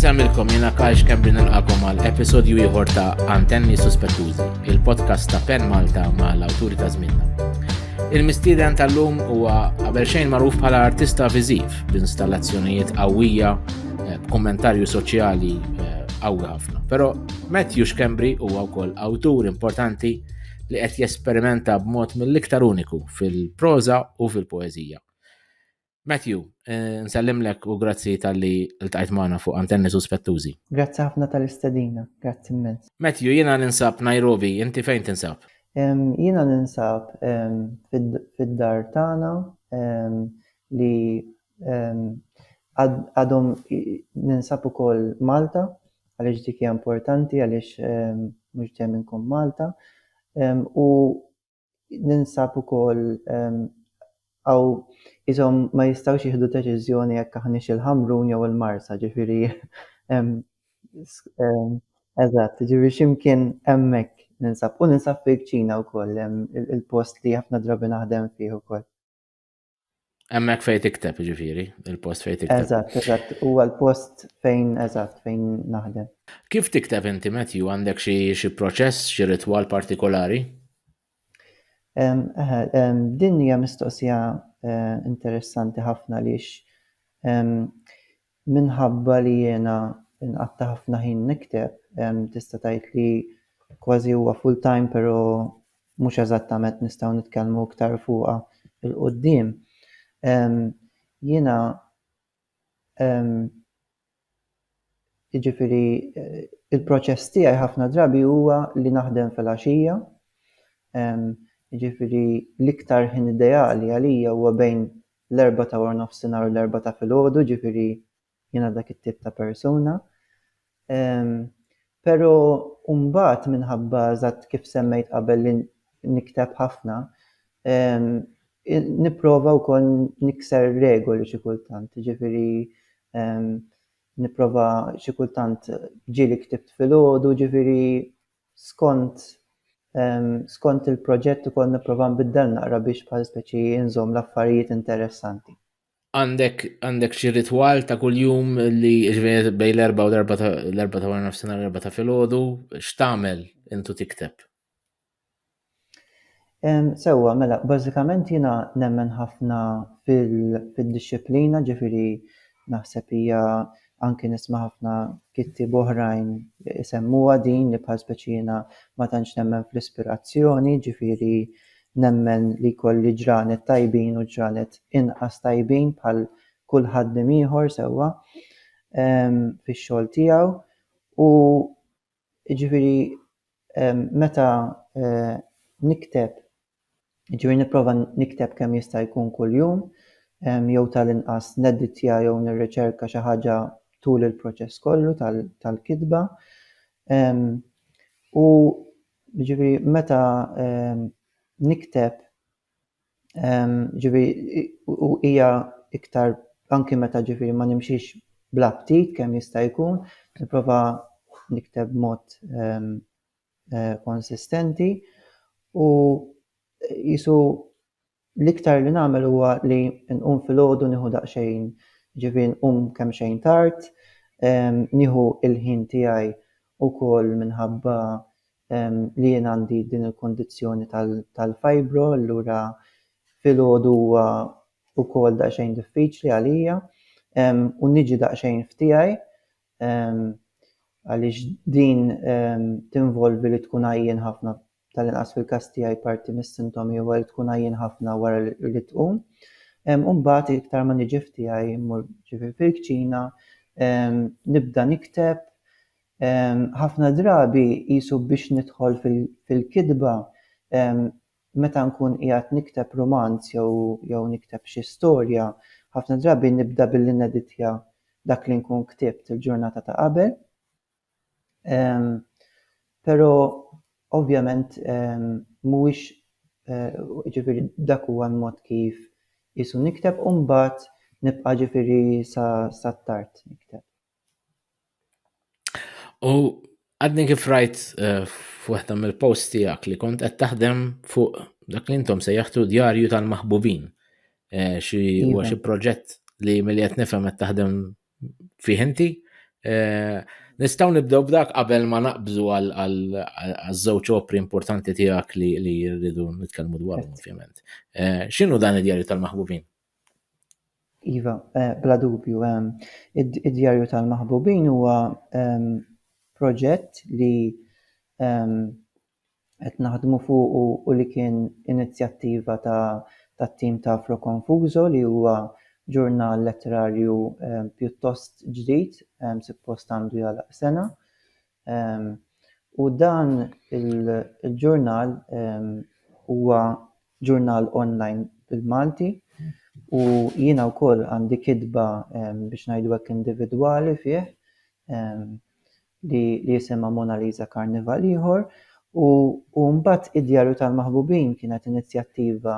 Nżammilkom jiena Kajx Kembri nilqakom għal episodju ieħor ta' Antenni Suspettużi, il-podcast ta' Pen Malta mal-awturi ta' żminna. Il-mistieden tal-lum huwa qabel xejn magħruf bħala artista viżiv b'installazzjonijiet qawwija, b'kummentarju soċjali qawwi ħafna. Però Matthew Xkembri huwa wkoll awtur importanti li qed jesperimenta b'mod mill-iktar uniku fil-proża u fil-poeżija. Matthew, nsellimlek u grazzi tal-li l-tajt magħna fuq Antenni Suspettużi. Grazzi ħafna tal-istedina, grazzi immens. Matthew, jiena ninsab Nairobi, inti fejn tinsab? Jiena ninsab fid-dar tagħna li għadhom ninsab ukoll Malta għaliex dik hija importanti għaliex mhux dejjem inkun Malta u ninsab ukoll għaw iżom ma jistawx jieħdu deċiżjoni jekk aħniex il-Ħamrun jew il-Marsa, ġifieri eżatt, ġifieri x'imkien hemmhekk ninsab u ninsab fiċ-Ċina wkoll il-post li ħafna drabi naħdem fih ukoll. Hemmhekk fejn tikteb ġifieri, il-post fejn tikteb. Eżatt, huwa l-post fejn naħdem. Kif tikteb inti, Matthew, għandek xi proċess, xi ritwal partikolari? Din hija mistoqsija interessanti ħafna għaliex minħabba li jiena inqatta ħafna ħin nikteb, tista' tgħid li kważi huwa full time però mhux eżattament nistgħu nitkellmu iktar fuqha il-qudiem. Jiena jiġifieri il-proċess tiegħi ħafna drabi huwa li naħdem fil-għaxija. Jiġifieri l-iktar ħin ideali għalija huwa bejn l-4 ta' wara nofsinhar u l-4 ta' filgħodu, ġifieri jiena dak it-tip ta' persuna. Però mbagħad minħabba eżatt kif semmejt qabel li nikteb ħafna, nipprova wkoll nikser regoli xi kultant, jiġifieri nipprova xi kultant ġieli ktibt filgħodu, ġifieri skont il-proġett ukoll nipprova nbiddel naqra biex bħal speċi inżomm l-affarijiet interessanti. Għandek xi ritwal ta' kuljum li ġifieri bejn l-4 u l-4 ta' wara nofsinhar u l-4 ta' filgħodu, x'tagħmel intu tikteb? Sewwa, mela, bażikament jiena nemmen ħafna fid-dixxilpina, ġifieri naħseb hija anke nisma' ħafna kittieb oħrajn isemmuha din li bħal speċi jiena ma tantx nemmen fl-ispirazzjoni, ġifieri nemmen li jkolli ġranet tajbin u ġranet inqas tajbin bħal kull ħaddiem ieħor sewwa fix-xogħol tiegħu u ġifieri meta nikteb ġifieri nipprova nikteb kemm jista' jkun kuljum jew tal-inqas nedditja jew nirriċerka xi ħaġa tul il-proċess kollu tal-kitba u ġifieri meta nikteb ġifieri u hija iktar anke meta ġifieri ma nimxiex bla ftit kemm jista' jkun, nipprova nikteb b'mod konsistenti u qisu l-iktar li nagħmel huwa li nqum filgħodu nieħu daqsxejn ġifieri nqum kemm xejn tard, nieħu il-ħin tiegħi wkoll minħabba li jien għandi din il-kondizzjoni tal-fajbro, allura filgħodu huwa wkoll daqsxejn diffiċli għalija u niġi daqsxejn f'tiegħi għaliex din tinvolvi li tkun għajjien ħafna tal-inqas fil-każ tiegħi parti mis-sintomi huwa li tkun għajjien ħafna wara li tqum. Mbagħad iktar ma niġi f'tiegħi mmur ġifieri fil-kċina, nibda nikteb, ħafna drabi qisu biex nidħol fil-kitba meta nkun qiegħed nikteb romanz jew nikteb xi storja, ħafna drabi nibda billi nedditja dak li nkun ktibt il-ġurnata ta' qabel. Però ovvjament mhuwiex ġifieri dak huwa l-mod kif qisu nikteb u mbagħad nibqa' ġifieri sa tard nikteb. U għadni kif rajt f'waħda mill-post tiegħek li kont qed taħdem fuq dak li intom sejjaħtu djarju tal-maħbubin. Huwa xi proġett li milli qed nifhem qed taħdem fih inti Nistgħu nibdew b'dak qabel ma naqbżu għal-żewġ opri importanti tiegħek li rridu nitkellmu dwarhom ovvjament. X'inhu dan id-djarju tal-maħbubin? Iva, bla dubju, id-djarju tal-maħbubin huwa proġett li qed naħdmu fuq u li kien inizjattiva tat-tim ta' Afro Confuso li huwa ġurnal letterarju pjuttost ġdid, suppost għandu jalaq sena. U dan il-ġurnal huwa ġurnal online bil-Malti u jiena wkoll għandi kitba biex ngħidu hekk individwali fih li jisimha Mona Lisa Karnival ieħor u mbagħad id-djarju tal-maħbubin kienet inizjattiva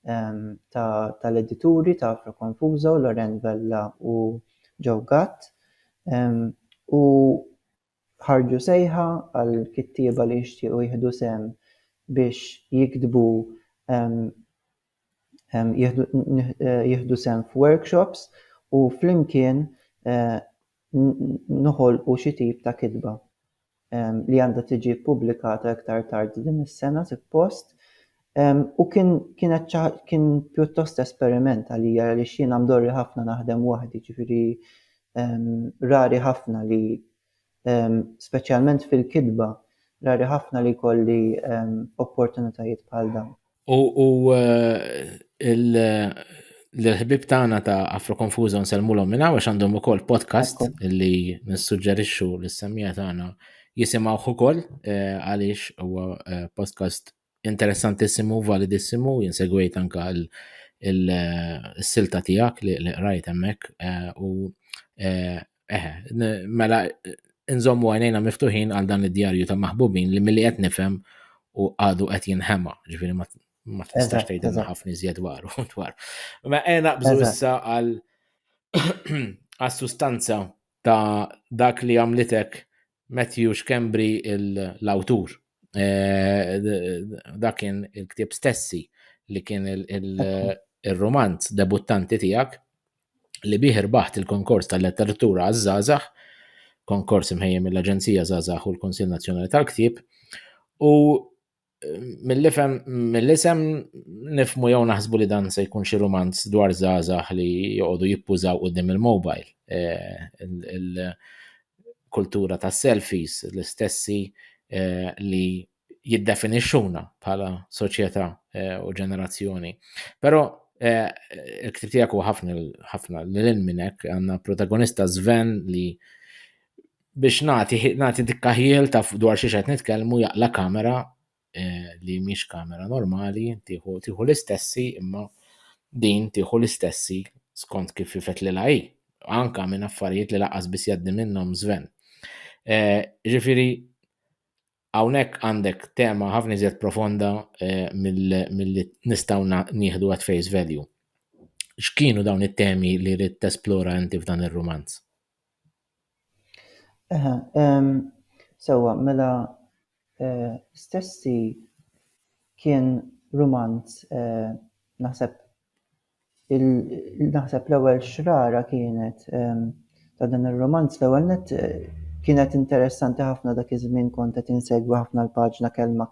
tal-edituri ta' Afro Confuso, Loren Vella u Joe Gatt, u ħarġu sejħa għal kittieba li jixtiequ jieħdu sem biex jiktbu jieħdu sem f'workshops u flimkien noħolqu xi tip ta' kitba li għandha tiġi ppubblikata iktar tard din is-sena suppost. U kien pjuttost esperiment għalija li jiena mdorri ħafna naħdem waħdi, ġifieri rari ħafna li speċjalment fil-kitba rari ħafna li kolli opportunitajiet bħal dawn. U l-ħbib tagħna ta' Afro Confuso nsellmulhom minn hawn għax għandhom ukoll podcast li nissuġġerixxu lis-semmija tagħna jisimgħuh ukoll għaliex huwa podcast interessantissimu, validissimu, jinsegwejt anka il-silta tiegħek li rajt hemmhekk u mela nżommu għajnejna miftuħin għal dan id-djarju ta' maħbubin li milli qed nifhem u għadu qed jinħema, ġifieri ma tistax tgħidilna ħafna iżjed dwaru. Ma naqbżu issa għas-sustanza ta' dak li għamlitek Matthew Schembri l-awtur. Dak kien il-ktieb stessi li kien il-romanz debuttanti tiegħek li bih irbaħt il-konkors tal-letteratura għaż-żgħażagħ, konkors imħejjem mill-Aġenzija Żgħażagħ u l-Kunsill Nazzjonali tal-Ktieb, u mill-isem nifhmu jew naħsbu li dan se jkun xi romanz dwar żgħażagħ li joqogħdu jippużaw quddiem il-mobile. Kultura tas-selfies l-istessi li jiddefinixxuna bħala soċjetà u ġenerazzjoni. Però il-ktieb tiegħek huwa ħafna lil minn hekk, għandna protagonista Sven li biex nagħti dikkaħiel ta' dwar xi qed nitkellmu jaqla kamera li mhix kamera normali, tieħu l-istessi imma din tieħu l-istessi skont kif ifet lilha hi, anke minn affarijiet li laqqas biss jgħaddi minnhom Sven. Ġifieri hawnhekk għandek tema ħafna iżjed profonda milli nistgħu nieħdu at face value. X'kienu dawn it-temi li rid tesplora inti f'dan ir-romanz? Sewwa mela stessi kien romanz naħseb l-ewwel xrara kienet ta' dan ir-romanz l-ewwel nett kienet interessanti ħafna dak iż-żmien kont qed insegwi ħafna l-paġna kelma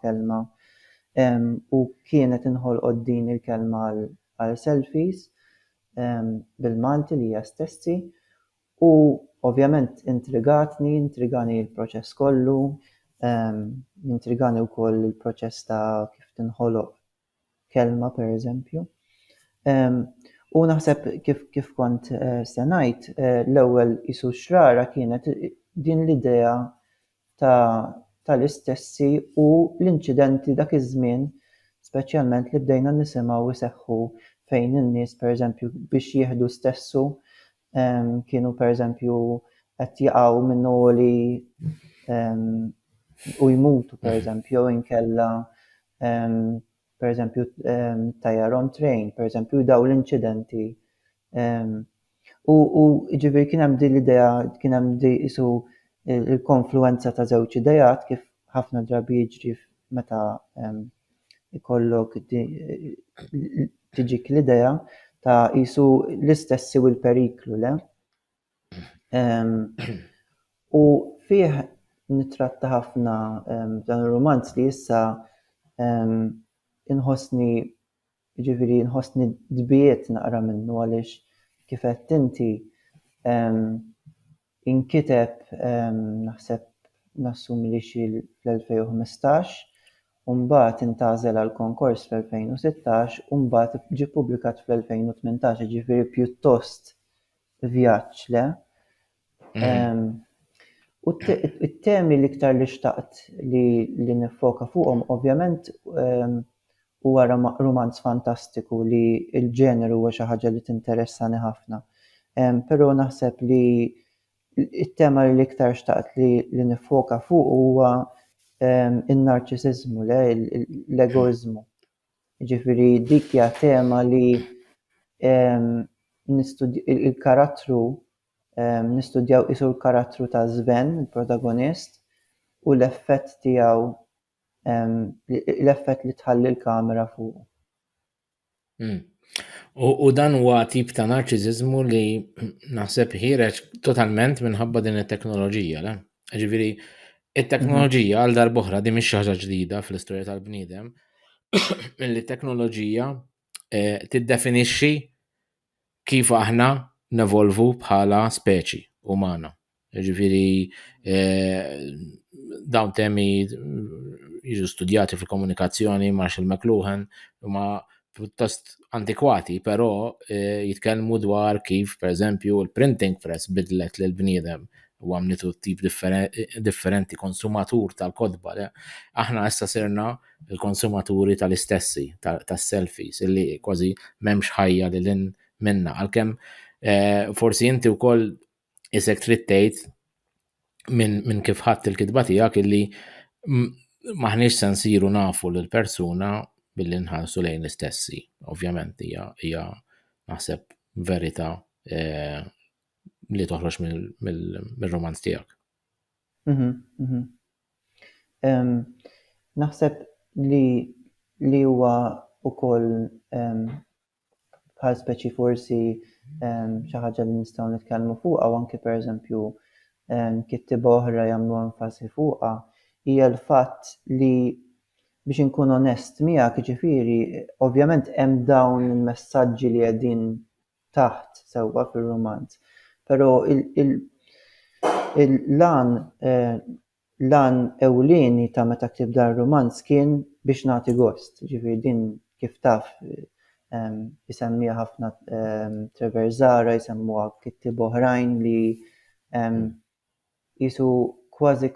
u kienet inħolqod din il-kelma għal selfies bil-Malti li hija stessi u ovvjament intrigani l-proċess kollu, intrigani wkoll il-proċess ta' kif tinħoloq kelma pereżempju. U naħseb kif kont se ngħid l-ewwel isu xrara kienet din l-idea tal-istessi u l-inċidenti dak iż-żmien speċjalment li bdejna nisimgħu iseħħu fejn in-nies pereżempju biex jieħdu stessu kienu pereżempju qed jaqgħu minn oli u jmutu pereżempju jew inkella pereżempju tajjarhom train, pereżempju daw l-inċidenti. U ġifieri kien hemm din l-idea, kien hemm isu il-konfluenza ta' żewġ idejat kif ħafna drabi jiġri meta ikollok tiġik l-idea ta' isu l-istessi u l-periklu le. U fih nitratta ħafna dan ir-romanz li issa inħossni dbiet naqra minnu għaliex kif qed inti inkiteb naħseb nassumi li xi fl-2015 u mbagħad intgħażel għal konkors fl-2016 u mbagħad ġie ppubblikat fl-2018, ġifieri pjuttost vjaġġ le. U t-temi l-iktar li xtaqt li nifoka fuqhom ovvjament huwa romanz fantastiku li l-ġeneru huwa xi ħaġa li tinteressani ħafna. Però naħseb li it-tema li l-iktar xtaqt li nifoka fuq huwa in-narċisizmu, l-egoizmu. Ġifieri dik hija tema li il-karattru nistudjaw qisu l-karattru ta' Sven, il-protagonist, u l-effett tiegħu l-effett li tħalli l-kamera fuq. U dan huwa tip ta' narċiżiżmu li naħseb ħireġ totalment minħabba din it-teknoloġija, le? Ġifieri it-teknoloġija għal darb'oħra di mhix xi ħaġa ġdida fl-istorja tal-bniedem, milli t-teknoloġija tiddefinixxi kif aħna nevolvu bħala speċi umana. Ġifieri dawn temi jiġu studjati fil-komunikazzjoni Marshall McLuhan huma pjuttost antikwati, però jitkellmu dwar kif pereżempju l-printing press bidlet lil bniedem u għamlitu tip differenti konsumatur tal-kodba. Aħna issa sirna il-konsumaturi tal-istessi, tas-selfies, illi kważi m'hemmx ħajja lil minna. Għalkemm forsi inti wkoll isek trid tgħid minn kif ħadd il-kitba tiegħek illi maħniex se nsiru nafu lill-persuna billi nħarsu lejn l-istessi. Ovvjament hija naħseb verità li toħroġ mill-romanz tiegħek. Naħseb li huwa wkoll bħal speċi forsi xi ħaġa li nistgħu nitkellmu fuqha u anke pereżempju kittieba oħra jagħmlu enfasi fuqha hija l-fatt li biex inkun onest miegħek ġifieri ovvjament hemm dawn il-messaġġi li qegħdin taħt sewwa fir-romanz. Però l-għan ewlieni ta' meta ktib dan ir-romanz kien biex nagħti gost. Ġifieri din kif taf jisemmiha ħafna Trevor Zara, jsemmuha kittieb oħrajn li qisu kważi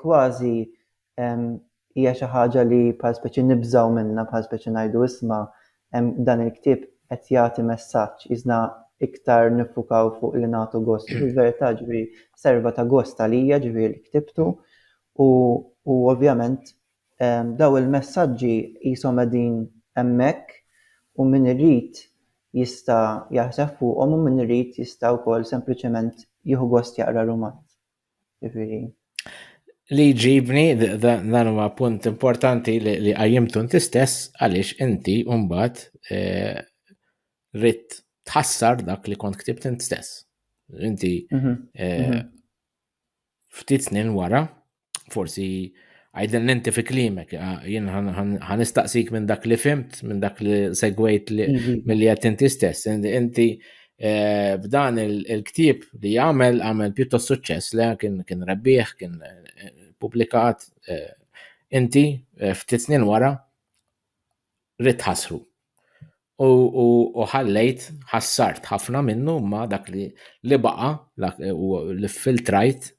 hija xi ħaġa li bħal speċi nibżgħu minnha bħal speċi ngħidu isma' dan il-ktieb qed jagħti messaġġ iżna iktar niffukaw fuq li nagħtu gost. Fil-verità ġifieri serva ta' gost għalija ġifieri li ktibtu u ovvjament daw il-messaġġi qishom qegħdin hemmhekk u min irid jista' jaħseb fuqhom u min irid jista' wkoll sempliċement jieħu gost jaqra romanz. Ġifieri li ġibni dan huwa punt importanti li qajjimtu inti stess għaliex inti mbagħad rid tħassar dak li kont ktibt inti stess. Inti ftit snin wara forsi identify klimek, jien ħanistaqsik minn dak li fimt, minn dak li segwejt milli qed inti stess. Inti b'dan il-ktieb li għamel pjuttost suċċess le kien rebbieħ, kien publikat, inti ftit snin wara rid ħassru. U ħassart ħafna minnu ma dak li baqa li filtrajt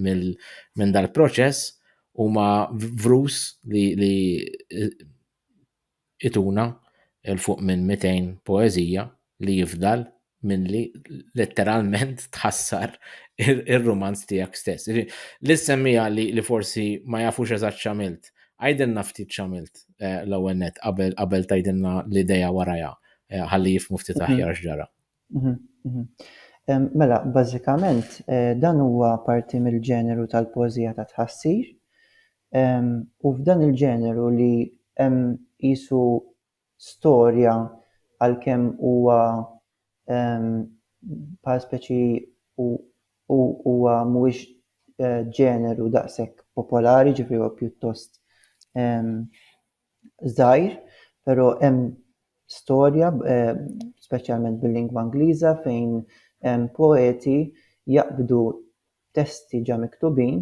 minn dal-proċess huma vrus li ituna il-fuq minn 200 poeżija li jifdal minn li letteralment tħassar ir-romanz tiegħek stess. Li semmija li forsi ma jafux eżatt x'għamilt. Għajdilna ftit x'għamilt l-ewwel nett qabel tgħidilna l-idea warajha ħalli jifhmu ftit aħjar x'ġara. Mela, bażikament dan huwa parti mill-ġeneru tal-poeżija ta' tħassir. U f'dan il-ġeneru li hemm qisu storja għalkemm huwa bħal speċi huwa mhuwiex ġeneru daqshekk popolari, ġifieri huwa pjuttost żgħir, però hemm storja speċjalment bil-lingwa Ingliża fejn poeti jaqbdu testi ġa miktubin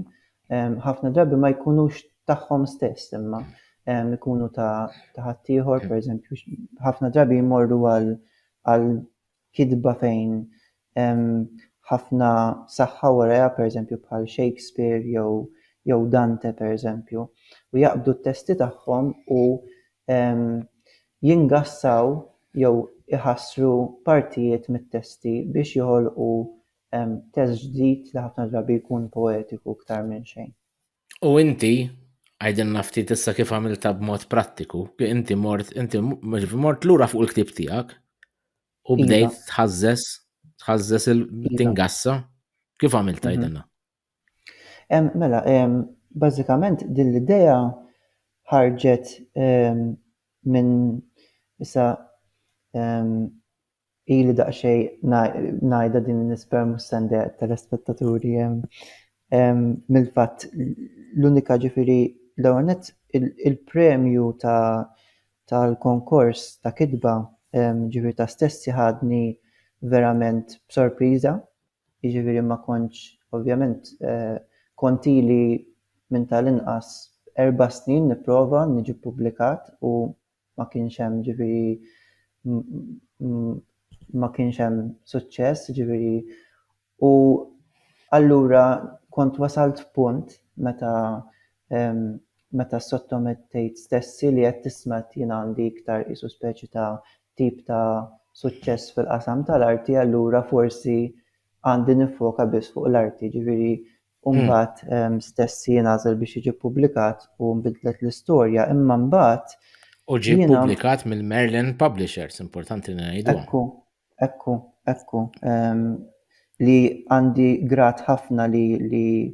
ħafna drabi ma jkunux tagħhom stess imma ikunu ta' ħaddieħor pereżempju ħafna drabi jmorru għal kitba fejn ħafna saħħa warajha pereżempju bħal Shakespeare jew Dante pereżempju u jaqbdu t-testi tagħhom u jingassaw jew iħassru partijiet mit-testi biex joħolqu test ġdid li ħafna drabi jkun poetiku aktar minn xejn. U inti għajdinna ftit issa kif għamilta b'mod prattiku, inti mort lura fuq il-ktib tiegħek u bdejt tħażżes il-tingassa. Kif għamilta għajdinna? Mela, bażikament din l-idea ħarġet minn issa ili daqsxejn ngħidha din nisper mhux sendi telespettaturi mill-fatt l-unika ġifieri l-ewwel nett il-premju tal-konkors ta' kitba ġifieri ta' stessi ħadni verament b'sorpriża, jiġifieri ma kontx ovvjament kont ili minn tal-inqas 4 snin nipprova niġi ppubblikat u ma kienx hemm ġifieri ma kienx hemm suċċess ġifieri u allura kont wasalt f'punt meta sottomettejt stessi li qed tisma' jien għandi iktar qisu speċi ta' tip ta' suċċess fil-qasam tal-arti allura forsi għandi nifoka biss fuq l-arti ġifieri u mbagħad stessi jingħażel biex jiġi ppubblikat u nbidlet l-istorja imma mbagħad U ġie ppubblikat mill-Merlin Publishers, importanti ngħidu. Ekku. Li għandi grat ħafna li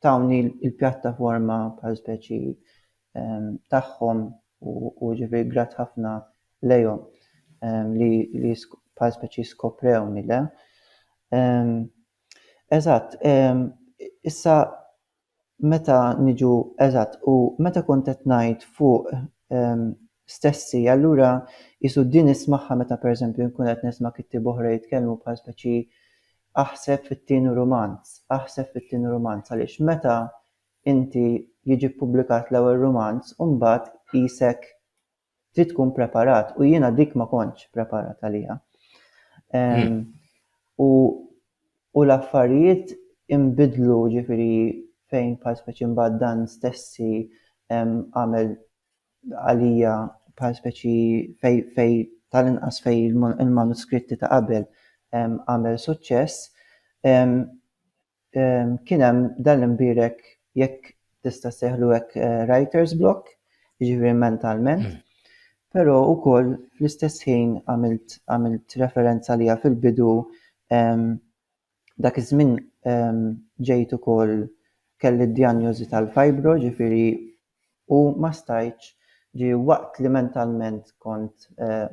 tawni l-pjattaforma bħal speċi tagħhom u ġifieri grat ħafna lejhom li bħal speċi skoprewni le. Eżatt, issa meta niġu eżatt u meta kont qed ngħid fuq stessi allura qisu din nismagħha meta pereżempju nkun qed nisma' kittieb oħra jitkellmu bħal speċi aħseb fit-tieni romanz għaliex meta inti jiġi ppubblikat l-ewwel romanz u mbagħad qisek trid tkun preparat u jiena dik ma kontx preparat għaliha. U l-affarijiet inbidlu ġifieri fejn bħal speċi mbagħad dan stessi għamel għalija bħal speċi fej tal-inqas fej il-manuskritti ta' qabel għamel suċċess. Kien hemm dan l-imbirek jekk tista' seħlu hekk writer's block, jiġifieri mentalment, però wkoll fl-istess ħin għamilt referenza liha fil-bidu dak iż-żmien ġejt ukoll kelli d-dijanjosi tal-fibro ġifieri u ma stajtx waqt li mentalment kont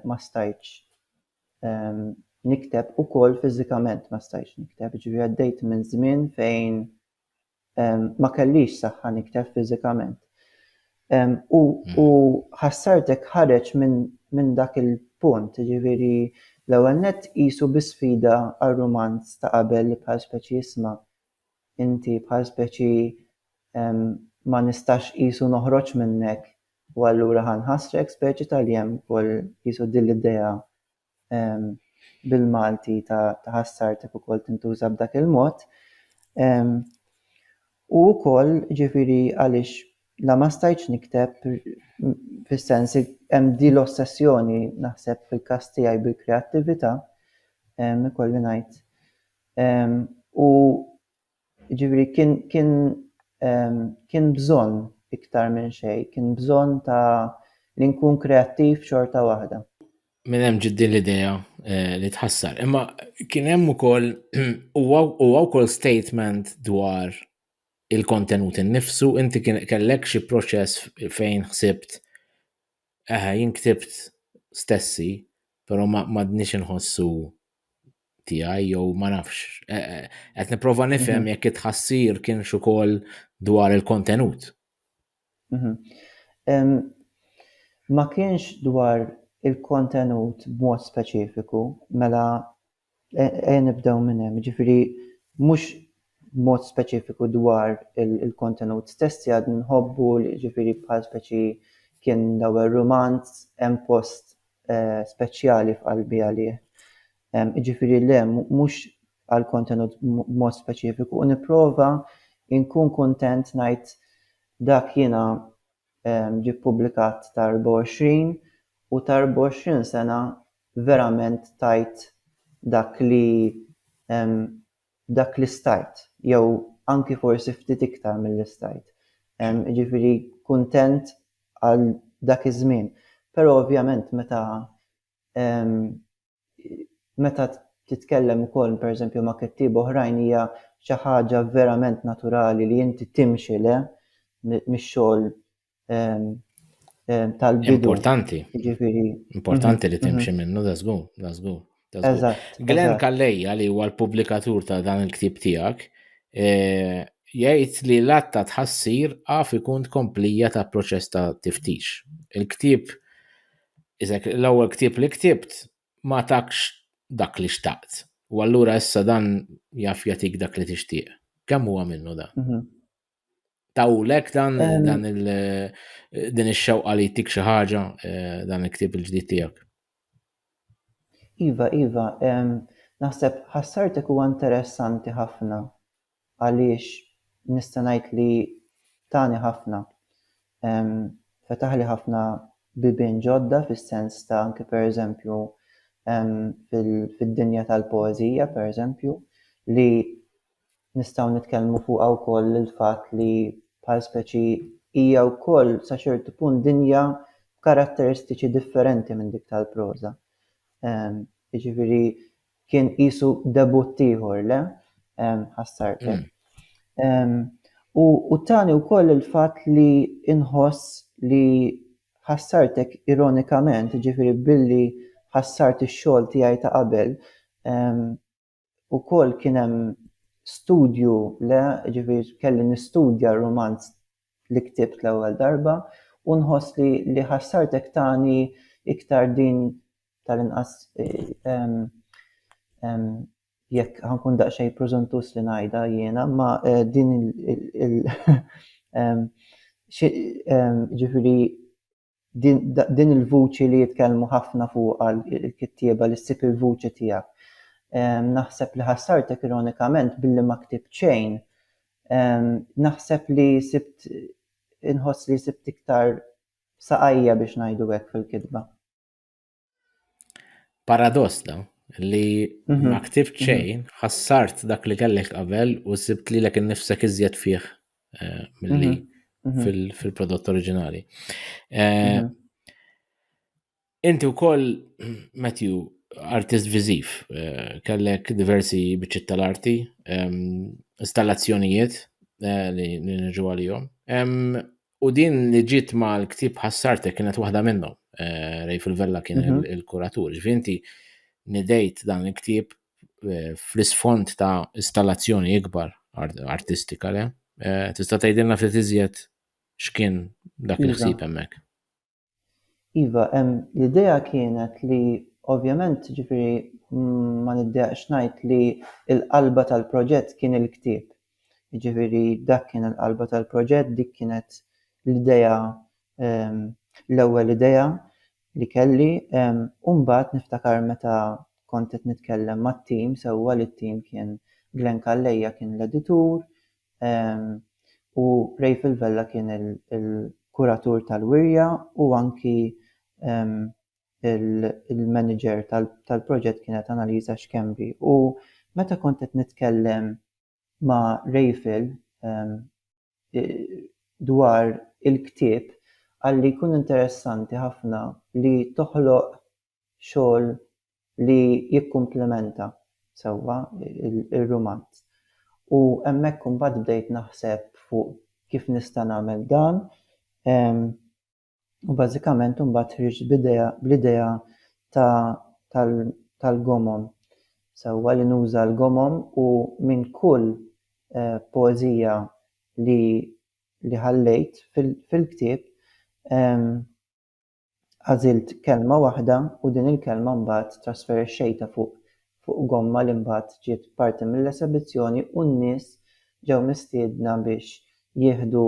ma stajtx nikteb ukoll fiżikament ma stajtx nikteb ġifieri għaddejt minn żmien fejn ma kellix saħħa nikteb fiżikament. U ħassartek ħareġ minn dak il-punt ġifieri l-ewwel nett qisu bi sfida għar-rumanz ta' qabel li bħal speċi jisma' inti bħal speċi ma nistax qisu noħroġ minnek u allura ħanħassrek speċi tal-jem ukoll qisu din l-idea bil-Malti ta' ħassartek ukoll tintuża b'dak il-mod. U wkoll ġifieri għaliex la ma stajtx nikteb fis-sens hemm din l-ossessjoni naħseb fil-każ tiegħi bil-kreattività ikolli ngħid. U ġifieri kien bżonn iktar minn xejn, kien bżonn ta' li nkun kreattiv xorta waħda. Minn hemm ġiddin l-idea li tħassar. Imma kien hemm ukoll huwa wkoll statement dwar il-kontenut innifsu, inti kellek xi proċess fejn ħsibt jien ktibt stessi, però m'għadniex inħossu tiegħi jew ma nafx. Qed nipprova nifhem jekk it-tħassir kien ukoll dwar il-kontenut. Ma kienx dwar il-kontenut b'mod speċifiku, mela nibdew minn hemm, ġifieri mhux b'mod speċifiku dwar il-kontenut stess għad nħobbu li ġifieri bħal speċi kien daw ir-romanz hemm post speċjali f'qalbi għalih. Ġifieri le mhux għal kontenut b'mod speċifiku u nipprova nkun kuntent ngħid dak jiena ġie ppubblikat ta' 24 u ta' 24 sena verament tajt dak li stajt, jew anki forsi ftit iktar mill-istajt. Ġifieri kuntent għal dak iż-żmien. Però ovvjament meta titkellem ukoll pereżempju ma' kittieb oħrajn hija xi ħaġa verament naturali li inti timxi le mix-xogħol tal-bidu. Importanti li timxi minnu, that's good. Glenn Kallejja li huwa l-pubblikatur ta' dan il-ktieb tiegħek jgħid li l-att ta' tħassir għaf ikun tkomplija ta' proċess ta' tiftix. Il-ktieb l-ewwel ktieb li ktibt ma takx dak li xtaqt. U allura issa dan jaf jagħtik dak li tixtieq. Kemm huwa minnu dan? Tawlek din ix-xewqa li jtik xi ħaġa dan il-ktieb il-ġdid tiegħek. Iva, naħseb ħassartek huwa interessanti ħafna għaliex nista' ngħid li tani ħafna. Fetaħ li ħafna bibien ġodda fis-sens ta' anke pereżempju fid-dinja tal-poeżija pereżempju li nistgħu nitkellmu fuqha wkoll il-fatt li bħal speċi hija wkoll sa ċertu punt dinja b'karatteristiċi differenti minn dik tal-proża. Jiġifieri kien qisu debut ieħor le ħassartek. U tani wkoll il-fatt li inħoss li ħassartek ironikament, ġifieri billi ħassart ix-xogħol tiegħi ta' qabel, ukoll kien hemm studju le, ġifieri kelli nistudja r-romanz li ktibt l-ewwel darba u nħoss li ħassartek tani iktar din tal-inqas jekk ħankun daqsxejn preżuntus li ngħidha jiena, ma din ġifieri din il-vuċi li jitkellmu ħafna fuqha il-kittieba li ssib il-vuċi tiegħek. Naħseb li ħassartek ironikament billi ma ktibt xejn, naħseb li inħoss li sibt iktar saqajja biex ngħidu hekk fil-kitba. Paradoss da li ma ktibt xejn, ħassart dak li kellek qabel u sibt lilek innifsek iżjed fih milli fil-prodott oriġinali. Inti wkoll Matthew artist viżiv, kellek diversi biċċiet tal-arti, installazzjonijiet li niġu għalihom. U din li ġiet mal-ktieb ħassartek kienet waħda minnhom. Rej fil-Vella kien il-kuratur. Ġifinti nidejt dan il-ktieb fl-isfond ta' installazzjoni ikbar artistika le. Tista' tgħidilna ftit iżjed x'kien dak il-ħsieb hemmhekk. Iva, l-idea kienet li ovvjament ġifieri ma niddejaqx ngħid li l-qalba tal-proġett kien il-ktieb. Ġifieri dak kien il-qalba tal-proġett, dik kienet l-idea l-ewwel idea li kelli, u mbagħad niftakar meta kont qed nitkellem mat-tim sewwa li t-tim kien Glenn Kallejja kien l-editur u Ray fil-Vella kien il-kuratur tal-wirja u anki il-manager tal-proġett kienet Annalisa Xkembri. U meta kont qed nitkellem ma' Rayfil dwar il-ktieb għalli jkun interessanti ħafna li toħloq xogħol li jikkumplementa sewwa il-romanz. U hemmhekk imbagħad bdejt naħseb fuq kif nista' nagħmel dan u bażikament imbagħad ħriġt bl-idea tal-gomon sewwa li nuża l-gomom u minn kull poeżija li ħallejt fil-ktieb għażilt kelma waħda u din il-kelma mbagħad trasferixxejtha fuq gomma li mbagħad ġiet parti mill-esibizzjoni u n-nies ġew mistiedna biex jieħdu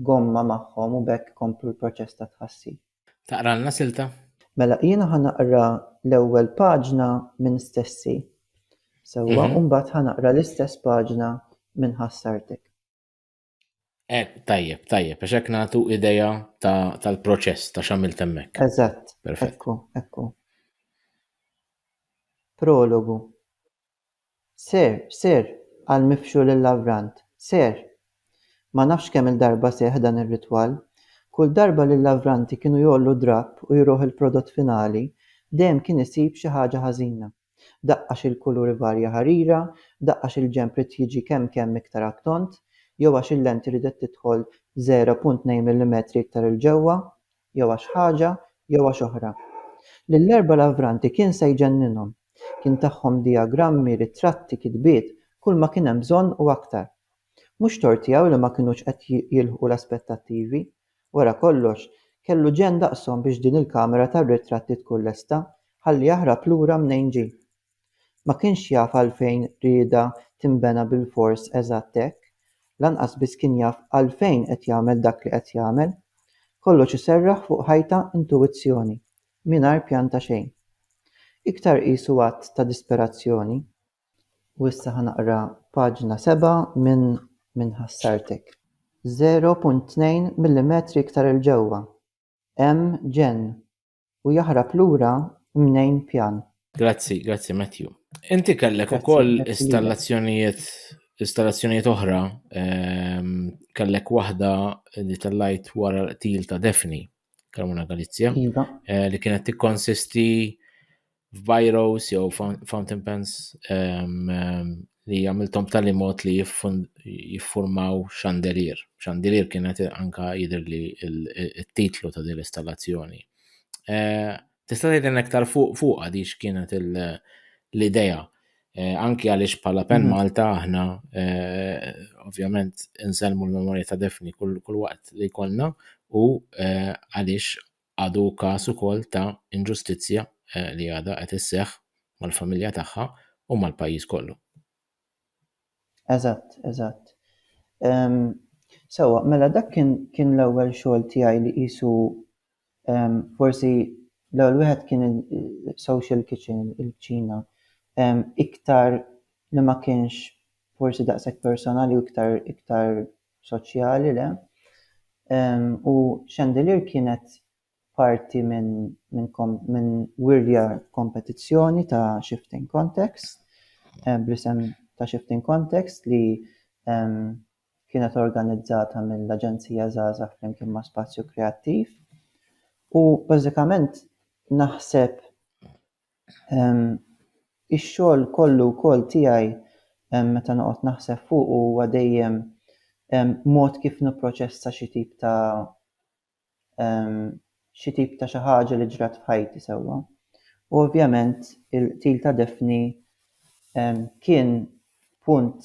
gomma magħhom u b'hekk komplu l-proċess ta' tħassib. Taqralna silta? Mela jiena ħanaqra l-ewwel paġna minn stessi. Sewwa u mbagħad ħanaqra l-istess paġna minn ħassartek. Tajjeb, għax hekk nagħtu idea tal-proċess ta' x'għamilt hemmhekk. Eżatt. Perfett. Ekku. Prologu. Ser għal mifxu lill-lavrant. Ser. Ma nafx kemm il-darba seħ dan ir-ritwal. Kull darba li l-lavranti kienu jollu drab u jruħ il-prodott finali, dejjem kien isib xi ħaġa ħażina. Daqqax il-kuluri varja ħarira, daqqax il-ġemp rid jiġi kemm iktar attont, jew għax il-lenti ridet tidħol 0.2 mm iktar il-ġewwa, jew għax ħaġa, jew għax oħra. Lill-erba' lavranti kien se jġenninhom. Kien tagħhom diagrammi, ritratti, kitbiet, kull ma kien hemm bżonn u aktar. Mhux tortijaw li ma kinux qed jilħqu l-aspettattivi. Wara kollox, kellu ġen daqshom biex din il-kamera tar-ritratti tkun lesta ħalli jaħrab lura mnejn ġie. Ma kienx jaf għalfejn rieda tinbena bil-fors eżatt hekk, lanqas biss kien jaf għalfejn qed jagħmel dak li qed jagħmel, kollox iserraħ fuq ħajta intuwizzjoni, mingħajr pjan ta' xejn. Iktar qisu att ta' disperazzjoni. U issa ħanaqra paġna 7 minn ħassartek. 0.2 mm iktar il-ġewwa. Hemm ġen u jaħrab lura mnejn pjan. Grazzi Matthew. Inti kellek ukoll installazzjonijiet oħra, kellek waħda li tellajt wara l-qtil ta' Defni, Carmona Galizja, li kienet tikkonsisti f'bajros jew fountain pens li għamiltom tal mod li jiffurmaw xandelier. Xandelier kienet anka jidher li il-titlu ta' din l-installazzjoni. Tista' tgħidilna aktar fuq għadix kienet l-idea, anki għaliex bħala Pen Malta aħna ovvjament inselmu l-memorja ta' Defni kull waqt li jkollna u għaliex għadu każ ukoll ta' inġustizzja li għadha qed isseħħ mal-familja tagħha u mal-pajjiż kollu. Eżatt. Sewwa, mela dak kien l-ewwel xogħol tiegħi li qisu forsi l-ewwel wieħed kien il-social kitchen, il-kċina, iktar li ma kienx forsi daqshekk personali u iktar soċjali le. U chandelier kienet parti minn wirja kompetizzjoni ta' Shifting Context, bl-isem ta' Shifting Context li kienet organizzata mill-Aġenzija Żgħażagħ flimkien ma' Spazju Kreattiv. U bażikament naħseb ix-xogħol kollu wkoll tiegħi meta noqgħod naħseb fuq huwa dejjem mod kif nipproċessa xi tip ta' xi ħaġa li ġrat f'ħajti sewwa. U ovvjament il-qtil ta' Defni kien punt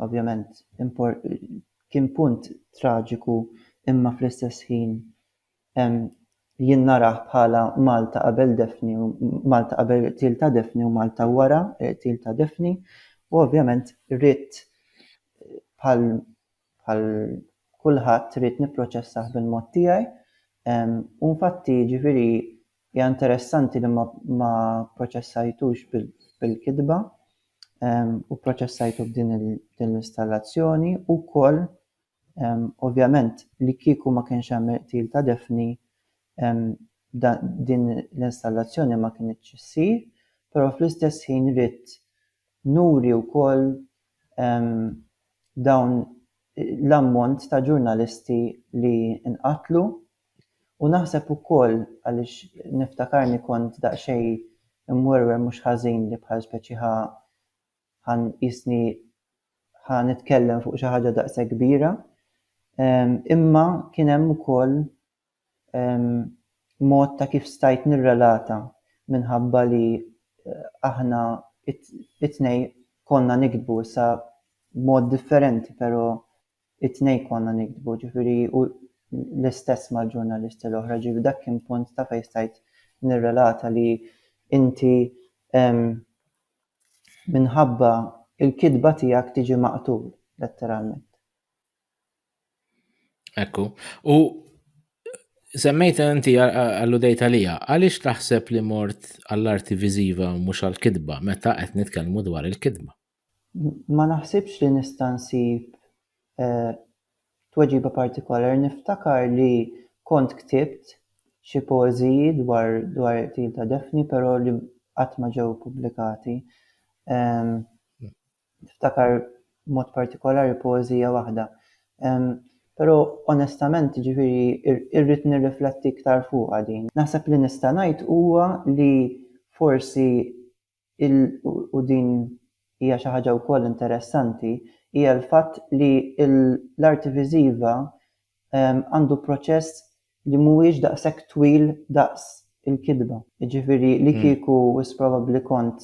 ovvjament kien punt traġiku imma fl-istess ħin jien narah bħala Malta qabel Defni u Malta qabel qtil ta' Defni u Malta wara qtil ta' Defni u ovvjament rrid bħal kulħadd rrid nipproċessah bil-mod tiegħi. U infatti ġifieri hija interessanti li ma proċessajtux bil-kitba u proċessajtu b'din l-installazzjoni wkoll ovvjament li kieku ma kienx hemm qtil ta' Defni din l-installazzjoni ma kienitx issir, però fl-istess ħin rid nuri wkoll dawn l-ammont ta' ġurnalisti li nqatlu u naħseb ukoll għaliex niftakarni kont daqsxejn imwerwer mhux ħażin li bħal speċi nitkellem fuq xi ħaġa daqshekk kbira, imma kien hemm ukoll mod ta' kif stajt nirrelata minħabba li aħna it-tnej konna nikdbu issa mod differenti, pero it-tnej konna nikdbu ġifiri u l-istess mal-ġurnalisti l-oħra ġifiri dak kien punt ta' fejn stajt nirrelata li inti minħabba il-kidba tiegħek tiġi maqtul letteralment. Ekku. U semmejta inti alludejta lija, għaliex taħseb li mort għall-arti viżiva u mhux għall-kidba meta qed nitkellmu dwar il-kidba? Ma naħsibx li nista' nsib tweġiba partikolari, niftakar li kont ktibt xi poeżiji dwar il-qtil ta' Daphne, però li qatt ma ġew pubblikati. Niftakar mod partikolari poeżija waħda. Però onestament ġifieri irrid nirrifletti iktar fuqha din. Naħseb li nista' ngħid huwa li forsi u din hija xi ħaġa wkoll interessanti hija l-fatt li l-arti viżiva għandu proċess li mhuwiex daqshekk twil daqs il-kidba. Jiġifieri li kieku wis probabbli kont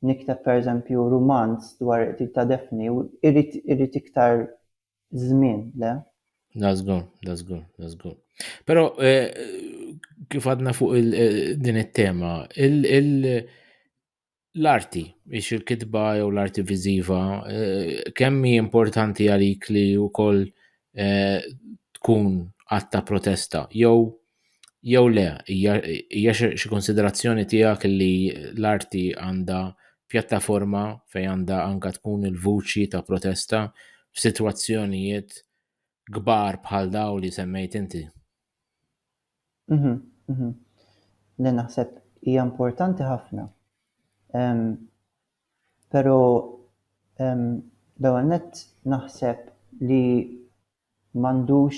nikteb pereżempju rumanz dwar it-qtil ta' Daphne u irrid iktar żmien, le? That's good. Pero kif għadna fuq din it-tema, l-arti, biex il-kitba jew l-arti viżiva, kemmi importanti għalik li wkoll tkun għatta protesta, jew le, hija xi konsiderazzjoni tiegħek li l-arti għandha pjattaforma fejn għandha anke tkun il-vuċi ta' protesta f'sitwazzjonijiet kbar bħal daw li semmejt inti. Li naħseb hija importanti ħafna. Però l-ewwel nett naħseb li m'għandux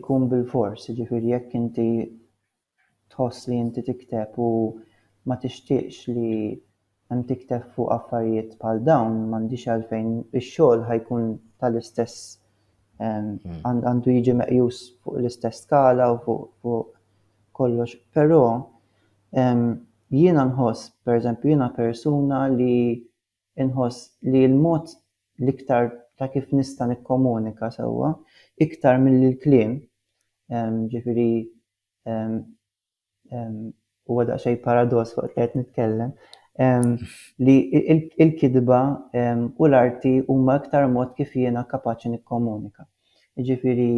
ikun bil-fors, jiġifieri jekk inti tħoss li inti tikteb u ma tixtieqx li hemm tikteb fuq affarijiet bħal dawn m'għandix għalfejn ix-xogħol ħajkun tal-istess għandu jiġi meqjus fuq l-istess skala u fuq kollox. Però jiena nħoss, pereżempju, jiena persuna li nħoss li l-mod l-iktar ta' kif nista' nikkomunika sewwa iktar mill-kliem, ġifieri huwa daqsxejn paradoss waqt li qed nitkellem, li il-kidba u l-arti huma iktar mod kif jiena kapaċi nikkomunika. Jiġifieri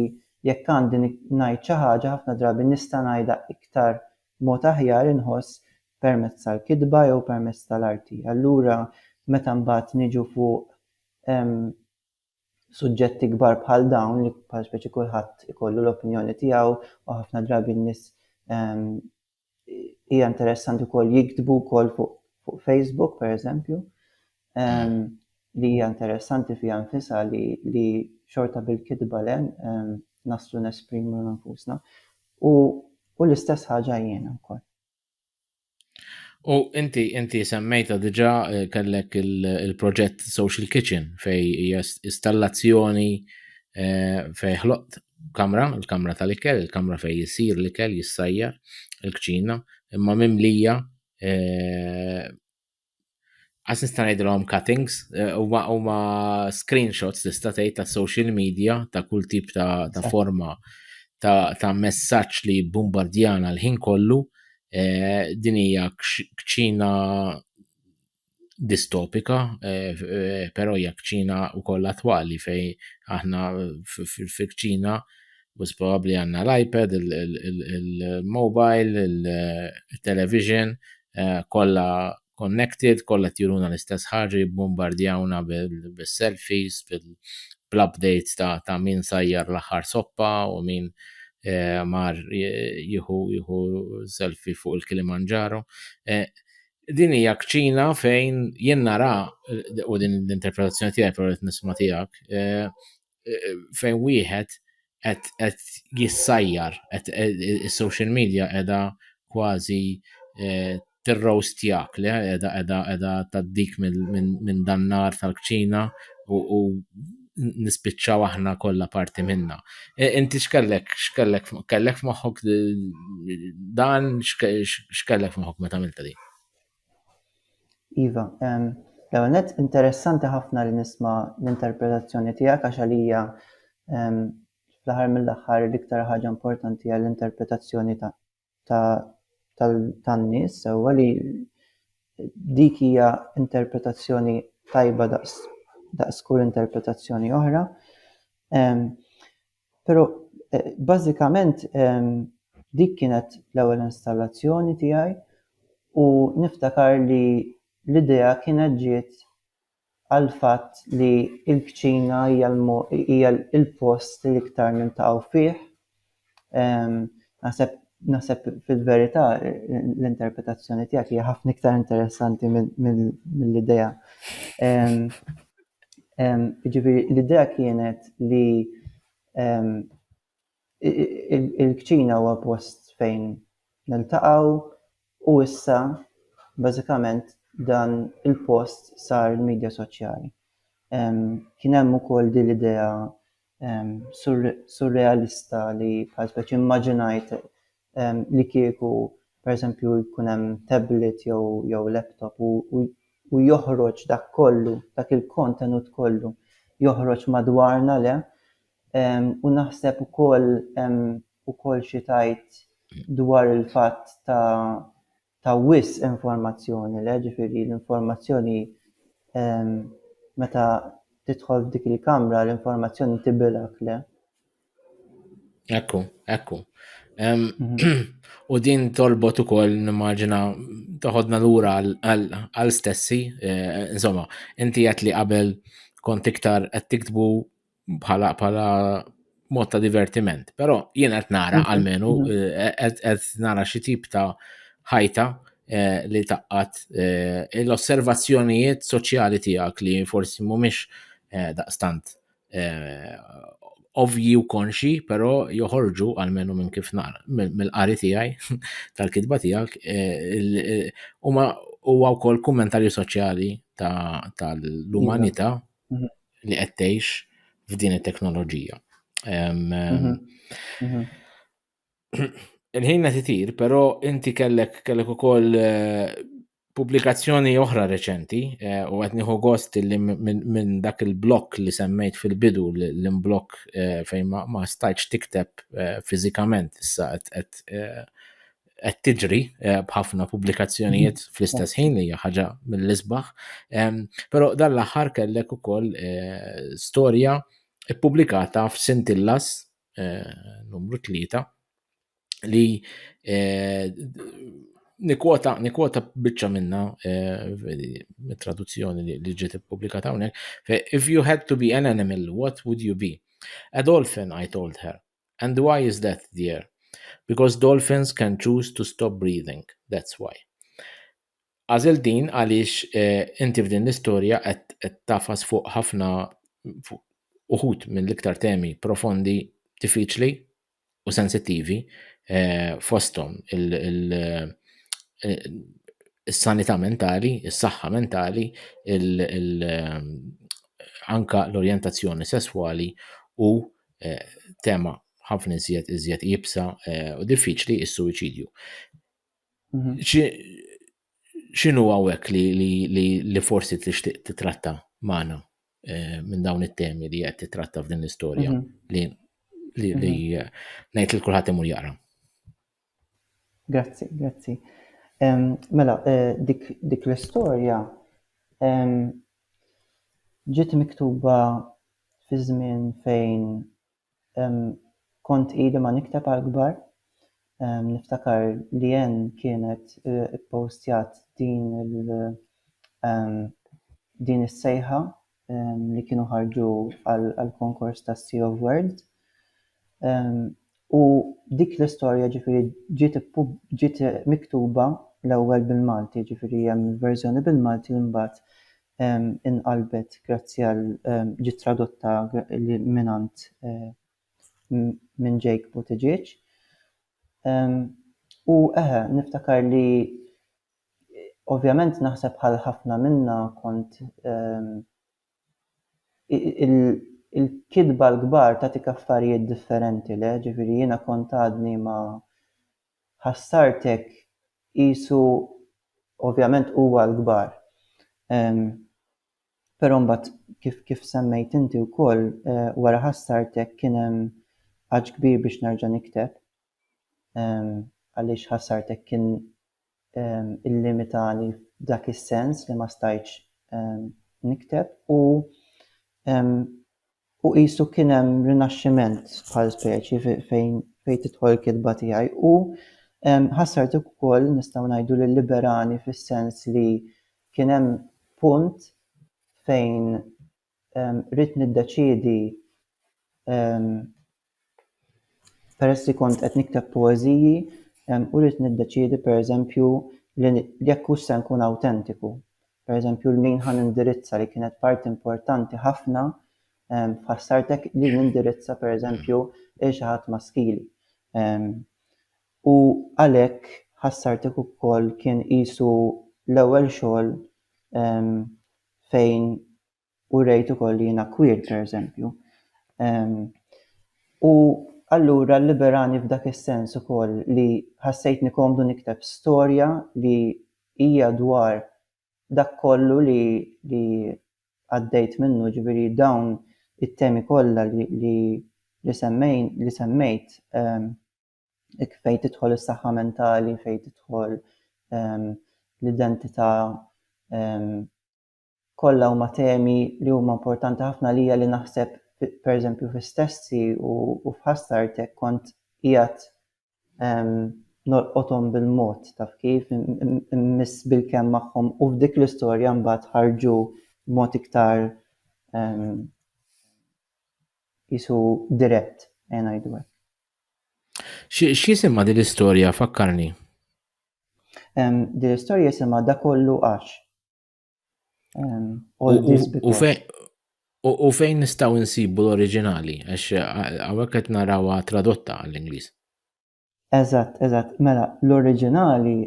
jekk għandi ngħid xi ħaġa ħafna drabi nista' ngħidha iktar mod aħjar inħoss permezz tal-kidba jew permezz tal-arti. Allura meta mbagħad niġu fuq suġġetti kbar bħal dawn li bħal speċi kulħadd ikollu l-opinjoni tiegħu u ħafna drabi n-nies hija interessanti wkoll jiktbu wkoll fuq Facebook pereżempju, li hija interessanti fiha nfisha li xorta bil-kidba naslu nesprimu nfusna u l-istess ħaġa jiena wkoll. U inti semmejta diġà kellek il-proġett Social Kitchen fej hija installazzjoni fej ħloqt kamra, il-kamra tal-ikel, il-kamra fej jisir l-ikel, jissajjar, il-kċina, imma mimlija għas nista' ngħidilhom cuttings huma screenshots tista' tgħid ta' social media ta' kull tip ta' forma ta' messaġġ li bombardjana l-ħin kollu. Din hija kċina distopika, però hija kċina wkoll attwali fej aħna fil-kċina was probabbli għandna l-iPad, il-mobile, il-television, kollha connected, kollha tjuruna l-istess ħaġa, jibbombardjawna bil-selfies, bil-updates ta' min sajjar l-aħħar soppa u min mar jieħu selfie fuq il-Kilimanġaro. Din hija kċina fejn jien nara u din l-interpretazzjoni tiegħek però qed nisma' tiegħek fejn wieħed qed jissajjar, is-social media qiegħda kważi tir-roastjak li qiegħda taddik minn dan nar tal-kċina u nispiċċaw aħna kollha parti minnha. Inti x'kellek f'moħħok dan x'kellek f'moħħok meta għamilta din? Iva, l-għanet interessanti ħafna li nisma l-interpretazzjoni tijak għax għalija fl-ħar mill-axħar l-iktar ħaġa importanti għal l-interpretazzjoni tan-nies, sewa li dik hija interpretazzjoni tajba daqs kull interpretazzjoni oħra. Però bażikament dik kienet l-ewwel installazzjoni tiegħi u niftakar li l-idea kienet ġiet għal fatt li l-kċina hija l-post li iktar niltaqgħu fih. Naħseb fil-verità l-interpretazzjoni tiegħek hija ħafna iktar interessanti mill-idea. Ġifieri l-idea kienet li il-kċina huwa post fejn niltaqgħu u issa bażikament dan il-post sar il-medja soċjali. Kien hemm ukoll din l-idea surrealista li bħal speċi immaġinajt li kieku pereżempju jkun hemm tablet jew laptop u joħroġ dak kollu, dak il-kontenut kollu joħroġ madwarna le. U naħseb ukoll xi tajt dwar il-fatt ta' wis informazzjoni, le ġifieri l-informazzjoni meta tidħol f'dik il-kamra l-informazzjoni tibilak le. Ekku. U din tolbot ukoll nimmaġina toħodna lura għal stessi, insomma, inti qed li qabel kont iktar qed tiktbu bħala mod ta' divertiment, però jien qed nara almenu qed nara xi tip ta' ħajta li taqqat l-osservazzjonijiet soċjali tiegħek li forsi mhumiex daqstant ovvji u konxi, però joħorġu almenu minn kif nara mill-qari tiegħi tal-kitba tiegħek huwa wkoll kummentarju soċjali tal-umanità li qed tgħix f'din it-teknoloġija. Il-ħin qed itir, però inti kellek ukoll pubblikazzjoni oħra reċenti u qed nieħu gost li minn dak il-blokk li semmejt fil-bidu l-imblokk fejn ma stajtx tikteb fiżikament issa qed tiġri b'ħafna pubblikazzjonijiet fl-istess ħin li hija ħaġa mill-isbaħ. Però dan l-aħħar kellek ukoll storja ippubblikata f'Sintillas numru 3 li nikwota biċċa minna traduzzjoni li ġiet ippubblikata hawnhekk. If you had to be an animal, what would you be? A dolphin, I told her. And why is that, dear? Because dolphins can choose to stop breathing. That's why. Għażel din għaliex inti f'din l-istorja qed tafas fuq ħafna uħud minn l-iktar temi profondi, diffiċli u sensittivi fosthom is-sanità mentali, is-saħħa mentali, anka l-orjentazzjoni sesswali u tema ħafna iżjed jibsa u diffiċli is-suwiċidju. X'inhu hawnhekk li forsi tixtieq titratta magħna minn dawn it-temi li qed titratta f'din l-istorja li ngħid lil kulħadd imur jaqra. Grazzi. Mela, dik l-istorja ġiet miktuba fi żmien fejn kont ili ma nikteb għall-kbar. Niftakar li kienet ippostjat din is-sejħa li kienu ħarġu għall-konkors ta' Sea of Words. U dik l-istorja ġifieri ġiet miktuba l-ewwel bil-Malti, ġifieri hemm il-verżjoni bil-Malti li mbagħad inqalbet grazzi għal ġiet tradotta minant minn Jake Buttigieg. U niftakar li ovvjament naħseb bħal ħafna minna kont il-kidba l-kbar tagħtik affarijiet differenti le, ġifieri jiena kont għadni ma ħassartek qisu ovvjament huwa l-kbar. Però mbagħad kif semmejt inti wkoll wara ħassartek kien hemm ħaġ kbir biex nerġa' nikteb għaliex ħassartek kien illimitani f'dak is-sens li ma stajtx nikteb u qisu kien hemm rinaxximent bħal speċi fejn tidħol il-kitba tiegħi u ħassartek ukoll nistgħu ngħidu li liberani fis-sens li kien hemm punt fejn rid niddeċiedi peress li kont qed nikteb poeżiji u rrid niddeċiedi pereżempju li jekk hux se nkun awtentiku. Pereżempju l-min ħan indirizza li kienet parti importanti ħafna f'ħassartek li nindirizza pereżempju xi ħadd maskili. U għalhekk ħassartek ukoll kien qisu l-ewwel xogħol fejn urejt ukoll li jiena queer pereżempju. U allura liberani f'dak is-sens ukoll li ħassejtni komdu nikteb storja li hija dwar dak kollu li għaddejt minnu, ġifieri dawn it-temi kollha li semmejt fejn tidħol is-saħħa mentali, fejn tidħol l-identità kollha huma temi li huma importanti ħafna lija li naħseb pereżempju fi-stessi u f'ħassartek kont qiegħed nolqothom bil-mod taf kif immiss bil-kemm magħhom u f'dik l-istorja mbagħad ħarġu b'mod iktar qisu dirett ngħidu hekk. X'jisimha din l-istorja fakkarni? Din l-istorja jisimha Dak kollu għax. U fejn nistgħu nsibu l-oriġinali għax hawnhekk qed narawha tradotta għall-Ingliż. Eżatt. Mela l-oriġinali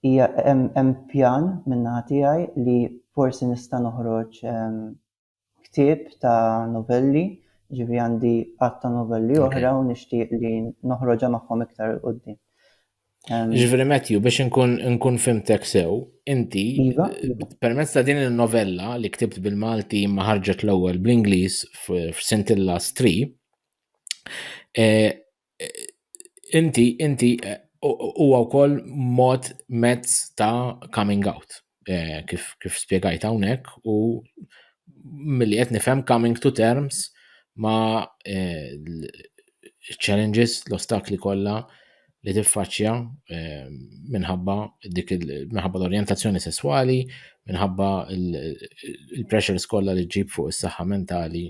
hija hemm pjan min-naħa tiegħi li forsi nista' noħroġ ktieb ta' novelli, ġifieri għandi qatt ta' novelli oħra u nixtieq li noħroġha magħhom iktar il quddiem. Ġifieri Matthew biex nkun fimtek sew, inti permezz ta' din il-novella li ktibt bil-Malti ma ħarġet l-ewwel bl-Ingliż f'Scintillas 3, inti huwa wkoll mod mezz ta' coming out kif spjegajt hawnhekk u milli qed nifhem coming to terms ma' challenges, l-ostakli kollha li tiffaċċja minħabba l-orjentazzjoni sesswali, minħabba il-pressures kollha li ġib fuq is-saħħa mentali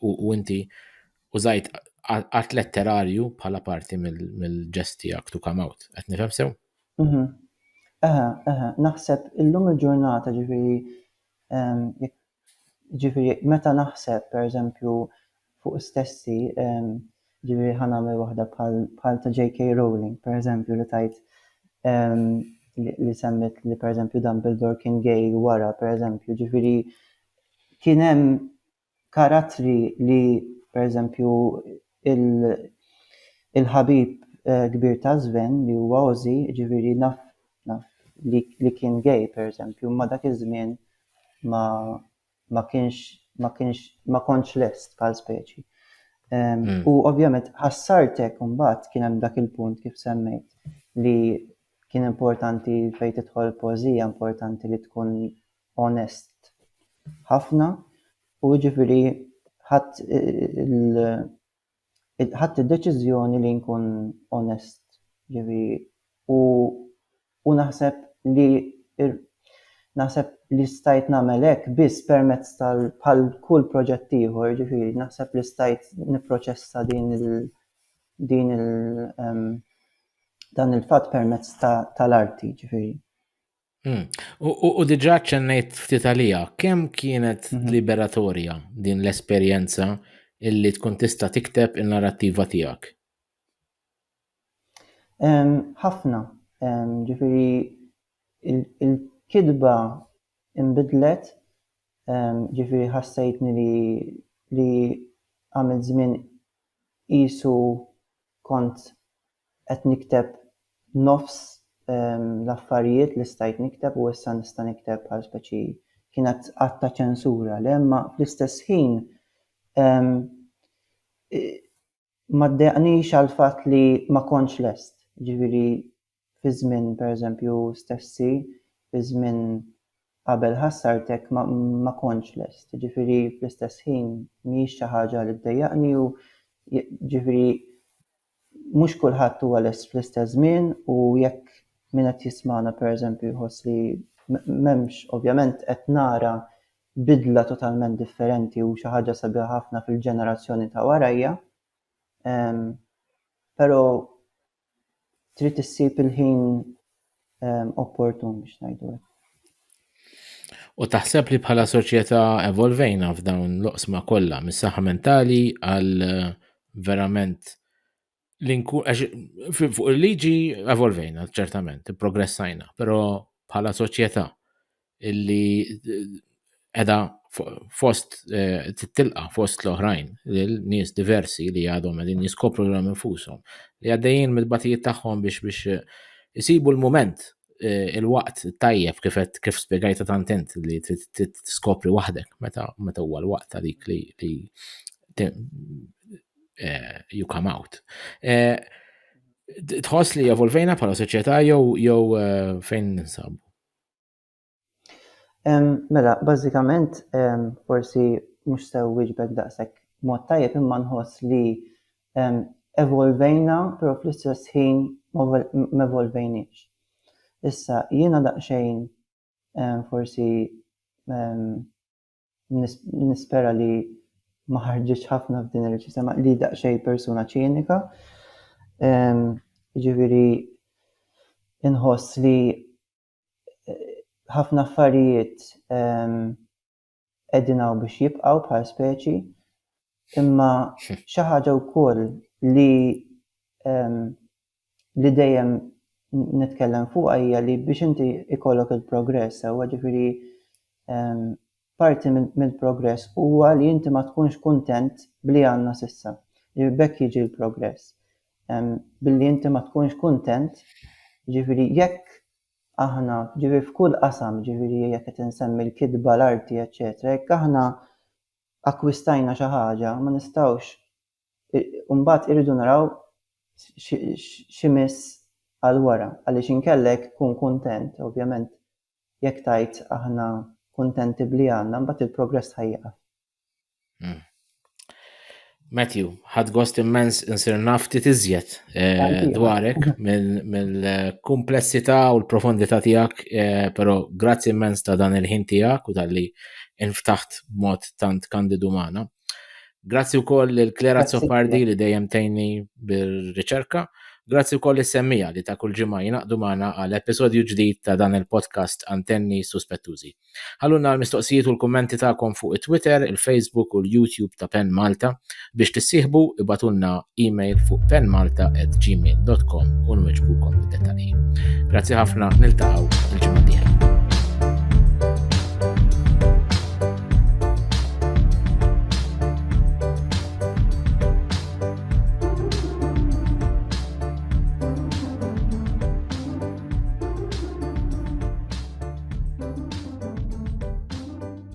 u inti użajt art letterarju bħala parti mill-ġest tiegħek to come out. Qed nifhem sew? Naħseb illum il-ġurnata ġifieri meta naħseb pereżempju fuq stessi ġifieri ħanagħmel waħda bħal ta' J.K. Rowling pereżempju li tajt li semmit li pereżempju Dumbledore kien gay wara pereżempju ġifieri kien hemm karattri li pereżempju il-ħabib kbir ta' Sven li huwa Ozzy ġifieri naf li kien gay pereżempju ma dak iż-żmien ma kontx lest bħal speċi. U ovvjament ħassartek imbagħad kien hemm dak il-punt kif semmejt li kien importanti fejn tidħol poeżija importanti li tkun onest ħafna u ġifieri ħadd id-deċiżjoni li nkun onest ġifieri u naħseb li stajt nagħmel hekk biss permezz bħal kull proġett ieħor, ġifieri naħseb li stajt nipproċessa dan il-fatt permezz tal-arti, ġifieri. U diġà ċennejt ftit għaliha, kemm kienet liberatorja din l-esperjenza illi tkun tista' tikteb in-narrattiva tiegħek? Ħafna, ġifieri il-kitba inbidlet, ġifieri ħassejtni li għamel żmien qisu kont qed nikteb nofs l-affarijiet li stajt nikteb u issa nista' nikteb bħal speċi kienet għatta ċensura li imma fl-istess ħin ma ddeqniex għal fatt li ma kontx lest. Ġifieri fi żmien pereżempju stessi, fi żmien qabel ħassartek ma kontx lest. Ġifieri fl-istess ħin mhijiex xi ħaġa li ddejjaqni u ġifieri mhux kulħadd huwa lest fl-istess żmien u jekk min qed jisma'na pereżempju jħoss li m'hemmx ovvjament qed nara bidla totalment differenti u xi ħaġa sabiħa ħafna fil-ġenerazzjoni ta' warajja, però trid issib il-ħin opportun biex ngħidu hekk. U taħseb li bħala soċjetà evolvejna f'dawn l-oqsma kollha mis-saħħa mentali għal verament fuq il-liġi evolvejna ċertament, progressajna, però bħala soċjetà illi qiegħda fost titilqa fost l-oħrajn lil nies diversi li għadhom qegħdin jiskopru lilhom infushom li għaddejjin mill-batijiet tagħhom biex isibu l-mument il-waqt tajjeb kif spjegajta tant li tiskopri waħdek meta huwa l-waqt għalik li you come out. Tħoss li evolvejna bħala soċjetà jew fejn ninsabu? Mela, bażikament forsi mhux sew wieġbek daqshekk mod tajjeb imma nħoss li evolvejna però fl-istess ħin ma evolvejniex. Issa jiena daqsxejn forsi nispera li ma ħarġitx ħafna f'din il-sistema li daqsxejn persuna ċinika. Jiġifieri inħoss li ħafna affarijiet qegħdin hawn biex jibqgħu bħal speċi, imma xi ħaġa wkoll li dejjem nitkellem fuqha hija li biex inti ikollok il-progress sewwa ġifieri parti mill-progress huwa li inti ma tkunx kuntent bli għandna s'issa. Bekk jiġi l-progress. Billi inti ma tkunx kuntent, ġifieri jekk aħna ġifieri f'kull qasam, ġifieri jekk qed insemmi l-kitba, l-arti, eċċetera, jekk aħna akkwistajna xi ħaġa ma nistgħux mbagħad iridu naraw x'imiss għal wara għaliex inkellek tkun kuntent, ovvjament jekk tajt aħna kuntenti bli għandna mbagħad il-progress ħajjaqaf. Matthew, ħadd gost immens insir naf ftit iżjed dwarek mill-kumplessità u l-profondità tiegħek, però grazzi immens ta' dan il-ħin tiegħek u tal-li inftaħt b'mod tant kandidu magħna. Grazzi wkoll lil-Klera Zoppardi li dejjem tgħinni bir-riċerka. Grazzi wkoll is-semmija li ta' kull ġimgħa jinaqdu magħna għal episodju ġdid ta' dan il-podcast Antenni Suspettużi. Ħalluna l-mistoqsijiet u l-kummenti tagħkom fuq it-Twitter, il-Facebook u l-YouTube ta' Penn Malta biex tissieħbu ibatulna email fuq pennmalta@gmail.com u nweġbukom bid-dettalji. Grazzi ħafna, niltaqgħu il-ġimgħa dieħla.